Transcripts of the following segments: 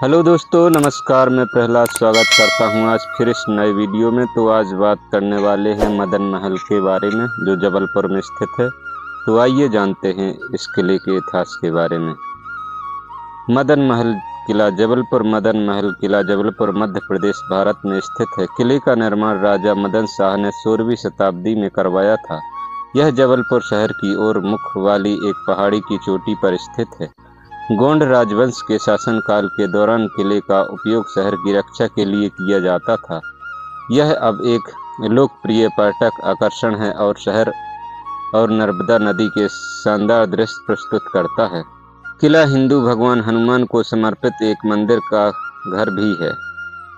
Hello दोस्तों, नमस्कार। मैं प्रहलाद स्वागत करता हूं आज फिर इस नए वीडियो में। तो आज बात करने वाले हैं मदन महल के बारे में, जो जबलपुर में स्थित है। तो आइए जानते हैं इस किले के इतिहास के बारे में। मदन महल किला जबलपुर। मदन महल किला जबलपुर मध्य प्रदेश भारत में स्थित है। किले का निर्माण राजा मदन शाह ने 16वीं शताब्दी में करवाया था। यह जबलपुर शहर की ओर मुख वाली एक पहाड़ी की चोटी पर स्थित है। गोंड राजवंश के शासनकाल के दौरान किले का उपयोग शहर की रक्षा के लिए किया जाता था। यह अब एक लोकप्रिय पर्यटक आकर्षण है और शहर और नर्मदा नदी के शानदार दृश्य प्रस्तुत करता है। किला हिंदू भगवान हनुमान को समर्पित एक मंदिर का घर भी है।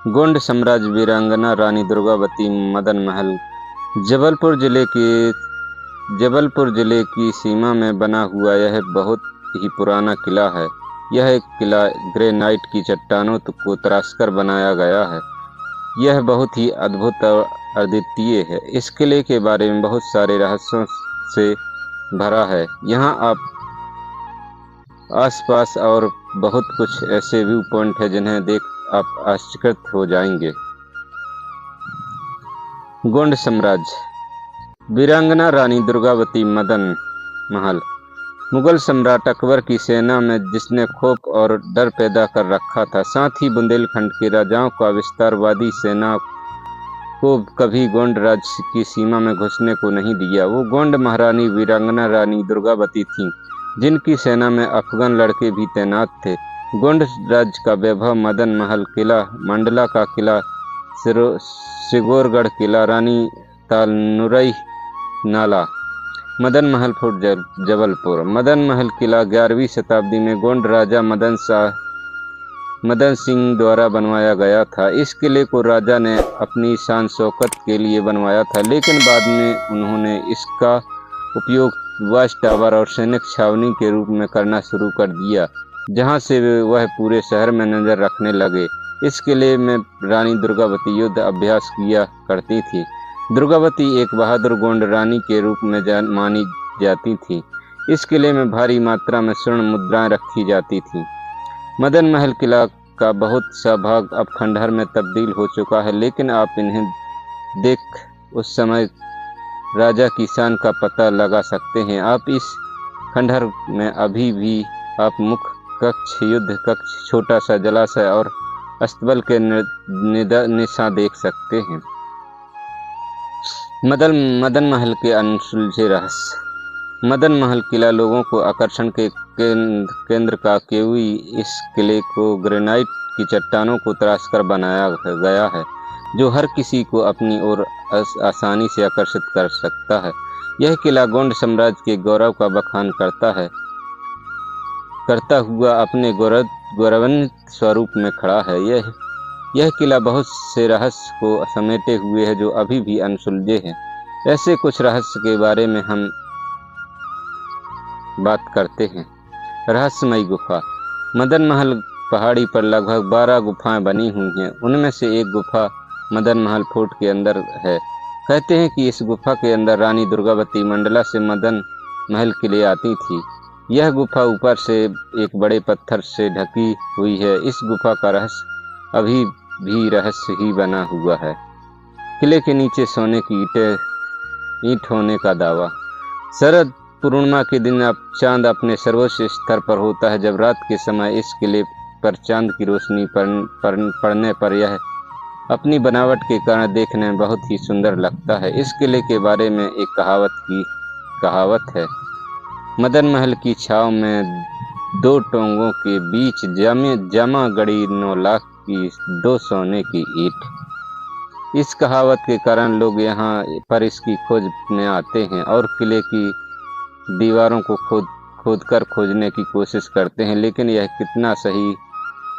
गोंड साम्राज्य वीरांगना रानी दुर्गावती मदन महल जबलपुर जिले की सीमा में बना हुआ यह बहुत ही पुराना किला है। यह एक किला ग्रेनाइट की चट्टानों को तराशकर बनाया गया है। यह बहुत ही अद्भुत और अद्वितीय है। इस किले के बारे में बहुत सारे रहस्यों से भरा है। यहाँ आप आसपास और बहुत कुछ ऐसे व्यू पॉइंट है जिन्हें देख आप आश्चर्यचकित हो जाएंगे। गोंड साम्राज्य वीरांगना रानी दुर्गावती मदन महल मुगल सम्राट अकबर की सेना में जिसने खौफ और डर पैदा कर रखा था। साथ ही बुंदेलखंड के राजाओं का विस्तारवादी सेना को कभी गोंड राज्य की सीमा में घुसने को नहीं दिया। वो गोंड महारानी वीरांगना रानी दुर्गावती थीं, जिनकी सेना में अफगान लड़के भी तैनात थे। गोंड राज्य का वैभव मदन महल किला, मंडला का किला, सिगोरगढ़ किला, रानी तालनुरई नाला, मदन महल फोर्ट जबलपुर। मदन महल किला 11वीं शताब्दी में गोंड राजा मदन सिंह द्वारा बनवाया गया था। इस किले को राजा ने अपनी शान शौकत के लिए बनवाया था, लेकिन बाद में उन्होंने इसका उपयोग वॉच टावर और सैनिक छावनी के रूप में करना शुरू कर दिया, जहां से वह पूरे शहर में नजर रखने लगे। इस किले में रानी दुर्गावती युद्ध अभ्यास किया करती थी। दुर्गावती एक बहादुर गोंड रानी के रूप में मानी जाती थी। इस किले में भारी मात्रा में स्वर्ण मुद्राएं रखी जाती थीं। मदन महल किला का बहुत सा भाग अब खंडहर में तब्दील हो चुका है, लेकिन आप इन्हें देख उस समय राजा की शान का पता लगा सकते हैं। आप इस खंडहर में अभी भी आप मुख्य कक्ष, युद्ध कक्ष, छोटा सा जलाशय और अस्तबल के निशान देख सकते हैं। मदन महल के अनसुलझे रहस्य। मदन महल किला लोगों को आकर्षण के केंद्र का क्यों इस किले को ग्रेनाइट की चट्टानों को तराशकर बनाया गया है, जो हर किसी को अपनी ओर आसानी से आकर्षित कर सकता है। यह किला गोंड साम्राज्य के गौरव का बखान करता हुआ अपने गौरवान्वित स्वरूप में खड़ा है। यह किला बहुत से रहस्य को समेटे हुए है, जो अभी भी अनसुलझे हैं। ऐसे कुछ रहस्य के बारे में हम बात करते हैं। रहस्यमयी गुफा। मदन महल पहाड़ी पर लगभग 12 गुफाएं बनी हुई हैं। उनमें से एक गुफा मदन महल फोर्ट के अंदर है। कहते हैं कि इस गुफा के अंदर रानी दुर्गावती मंडला से मदन महल के लिए आती थी। यह गुफा ऊपर से एक बड़े पत्थर से ढकी हुई है। इस गुफा का रहस्य अभी भी रहस्य ही बना हुआ है। किले के नीचे सोने की ईंट होने का दावा। शरद पूर्णिमा के दिन अब चांद अपने सर्वोच्च स्तर पर होता है। जब रात के समय इस किले पर चांद की रोशनी पड़ने पर यह अपनी बनावट के कारण देखने में बहुत ही सुंदर लगता है। इस किले के बारे में एक कहावत है। मदन महल की छाव में 2 टोंगों के बीच जमा गड़ी 9 लाख की 2 सोने की ईंट। इस कहावत के कारण लोग यहाँ पर इसकी खोज में आते हैं और किले की दीवारों को खोदकर खोजने की कोशिश करते हैं, लेकिन यह कितना सही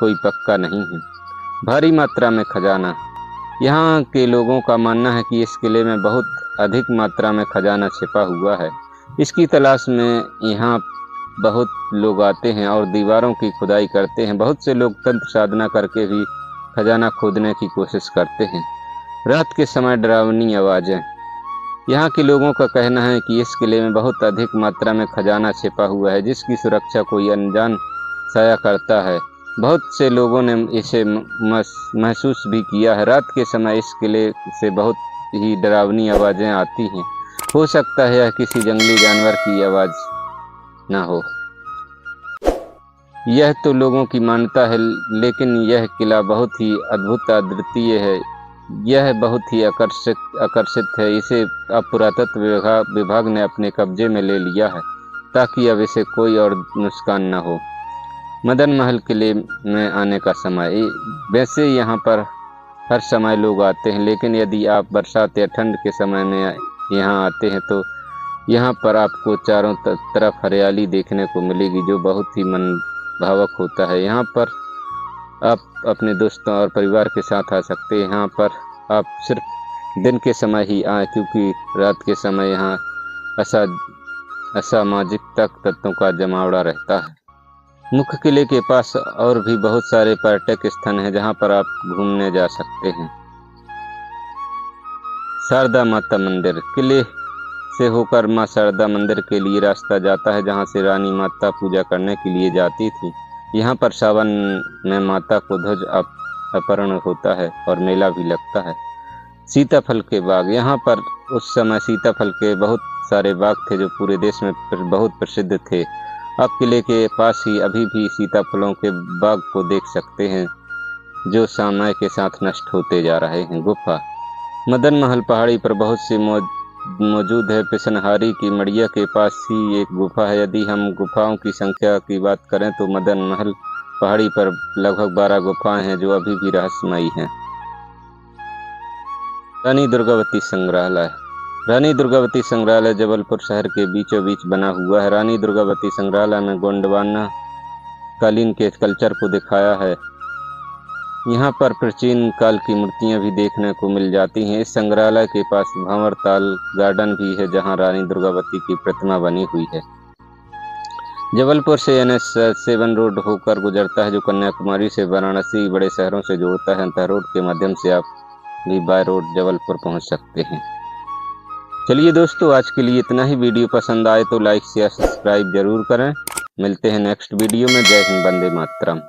कोई पक्का नहीं है। भारी मात्रा में खजाना। यहाँ के लोगों का मानना है कि इस किले में बहुत अधिक मात्रा में खजाना छिपा हुआ है। इसकी तलाश में यहाँ बहुत लोग आते हैं और दीवारों की खुदाई करते हैं। बहुत से लोग तंत्र साधना करके भी खजाना खोदने की कोशिश करते हैं। रात के समय डरावनी आवाज़ें। यहाँ के लोगों का कहना है कि इस किले में बहुत अधिक मात्रा में खजाना छिपा हुआ है, जिसकी सुरक्षा कोई अनजान साया करता है। बहुत से लोगों ने इसे महसूस भी किया है। रात के समय इस किले से बहुत ही डरावनी आवाज़ें आती हैं। हो सकता है यह किसी जंगली जानवर की आवाज़ ना हो, यह तो लोगों की मान्यता है, लेकिन यह किला बहुत ही अद्भुत अद्वितीय है। यह बहुत ही आकर्षित है। इसे अब पुरातत्व विभाग ने अपने कब्जे में ले लिया है, ताकि अब इसे कोई और नुकसान न हो। मदन महल किले में आने का समय, वैसे यहाँ पर हर समय लोग आते हैं, लेकिन यदि आप बरसात या ठंड के समय में यहाँ आते हैं तो यहाँ पर आपको चारों तरफ हरियाली देखने को मिलेगी, जो बहुत ही मन भावक होता है। यहाँ पर आप अपने दोस्तों और परिवार के साथ आ सकते हैं। यहाँ पर आप सिर्फ दिन के समय ही आए, क्योंकि रात के समय यहाँ असामाजिक तत्वों का जमावड़ा रहता है। मुख्य किले के पास और भी बहुत सारे पर्यटक स्थल हैं जहाँ पर आप घूमने जा सकते हैं। शारदा माता मंदिर, किले से होकर मां शारदा मंदिर के लिए रास्ता जाता है, जहां से रानी माता पूजा करने के लिए जाती थी। यहां पर सावन में माता को ध्वज अपहरण होता है और मेला भी लगता है। सीताफल के बाग, यहाँ पर उस समय सीताफल के बहुत सारे बाग थे जो पूरे देश में बहुत प्रसिद्ध थे। आप किले के पास ही अभी भी सीताफलों के बाग को देख सकते हैं, जो समय के साथ नष्ट होते जा रहे हैं। गुफा, मदन महल पहाड़ी पर बहुत सी मौजूद है। पिसनहारी की मड़िया के पास ही एक गुफा है। यदि हम गुफाओं की संख्या की बात करें तो मदन महल पहाड़ी पर लगभग 12 गुफाएं हैं, जो अभी भी रहस्यमयी हैं। रानी दुर्गावती संग्रहालय, रानी दुर्गावती संग्रहालय जबलपुर शहर के बीचों बीच बना हुआ है। रानी दुर्गावती संग्रहालय में गोंडवाना कालीन के कल्चर को दिखाया है। यहाँ पर प्राचीन काल की मूर्तियां भी देखने को मिल जाती हैं। इस संग्रहालय के पास भंवरताल गार्डन भी है, जहाँ रानी दुर्गावती की प्रतिमा बनी हुई है। जबलपुर से NH 7 रोड होकर गुजरता है, जो कन्याकुमारी से वाराणसी बड़े शहरों से जोड़ता है। अंतः रोड के माध्यम से आप भी बाय रोड जबलपुर पहुँच सकते हैं। चलिए दोस्तों, आज के लिए इतना ही। वीडियो पसंद आए तो लाइक शेयर सब्सक्राइब जरूर करें। मिलते हैं नेक्स्ट वीडियो में। जय हिंद, वंदे मातरम।